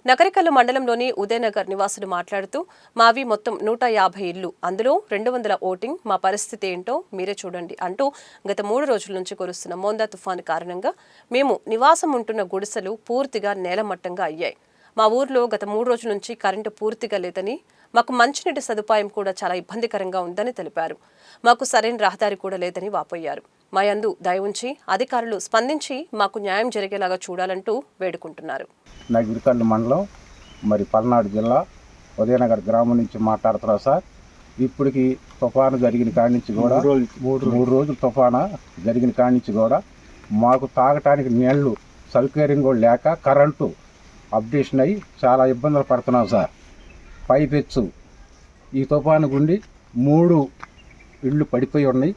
నకరికల్లు మండలంలోని ఉదయనగర్ నివాసులు మాట్లాడుతూ మావి మొత్తం 150 ఇళ్లు, అందులో 200 ఓటింగ్, మా పరిస్థితి ఏంటో మీరే చూడండి అంటూ గత 3 రోజుల నుంచి కురుస్తున్న మోందా తుఫాను కారణంగా మేము నివాసం ఉంటున్న గుడిసెలు పూర్తిగా నేలమట్టంగా అయ్యాయి. మా ఊర్లో గత 3 రోజుల నుంచి కరెంటు పూర్తిగా లేదని, మాకు మంచినీటి సదుపాయం కూడా చాలా ఇబ్బందికరంగా ఉందని తెలిపారు. మాకు సరైన రహదారి కూడా లేదని వాపోయారు. మా యందు దయ ఉంచి అధికారులు స్పందించి మాకు న్యాయం జరిగేలాగా చూడాలంటూ వేడుకుంటున్నారు. నగిరికల్లు మండలం పల్నాడు జిల్లా ఉదయనగర్ గ్రామం నుంచి మాట్లాడుతున్నా సార్. ఇప్పటికి తుఫాను జరిగిన కాడి నుంచి కూడా మూడు రోజులు తుఫాను జరిగిన కాడి నుంచి కూడా మాకు తాగటానికి నీళ్లు సౌకర్యం కూడా లేక కరెంటు అప్డేషన్ అయ్యి చాలా ఇబ్బందులు పడుతున్నాం సార్. పైపెచ్చు ఈ తుఫాను గుండి 3 ఇళ్ళు పడిపోయి ఉన్నాయి.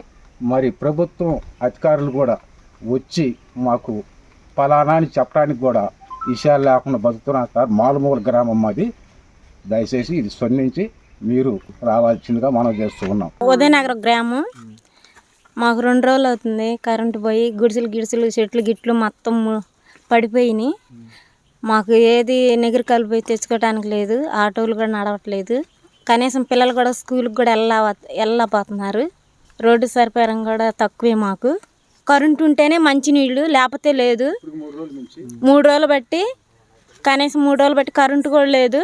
మరి ప్రభుత్వం అధికారులు కూడా వచ్చి మాకు ఫలానా అని చెప్పడానికి కూడా విషయాలు లేకుండా బతుకుతున్నాం సార్. మాలుమూల గ్రామం మాది. దయచేసి ఇది స్పందించి మీరు రావాల్సిందిగా మనం చేస్తూ ఉన్నాం. ఉదయనగర్ గ్రామం మాకు 2 రోజులు అవుతుంది కరెంటు పోయి. గుడిసెలు చెట్లు గిట్లు మొత్తం పడిపోయినాయి. మాకు ఏది నెగిరి కలిపి తెచ్చుకోవడానికి లేదు, ఆటోలు కూడా నడవట్లేదు. కనీసం పిల్లలు కూడా స్కూల్కి కూడా వెళ్ళలేకపోతున్నారు. రోడ్డు సరిపరం కూడా తక్కువే. మాకు కరెంటు ఉంటేనే మంచినీళ్ళు, లేకపోతే లేదు. 3 రోజులు బట్టి కనీసం 3 రోజులు బట్టి కరెంటు కూడా లేదు.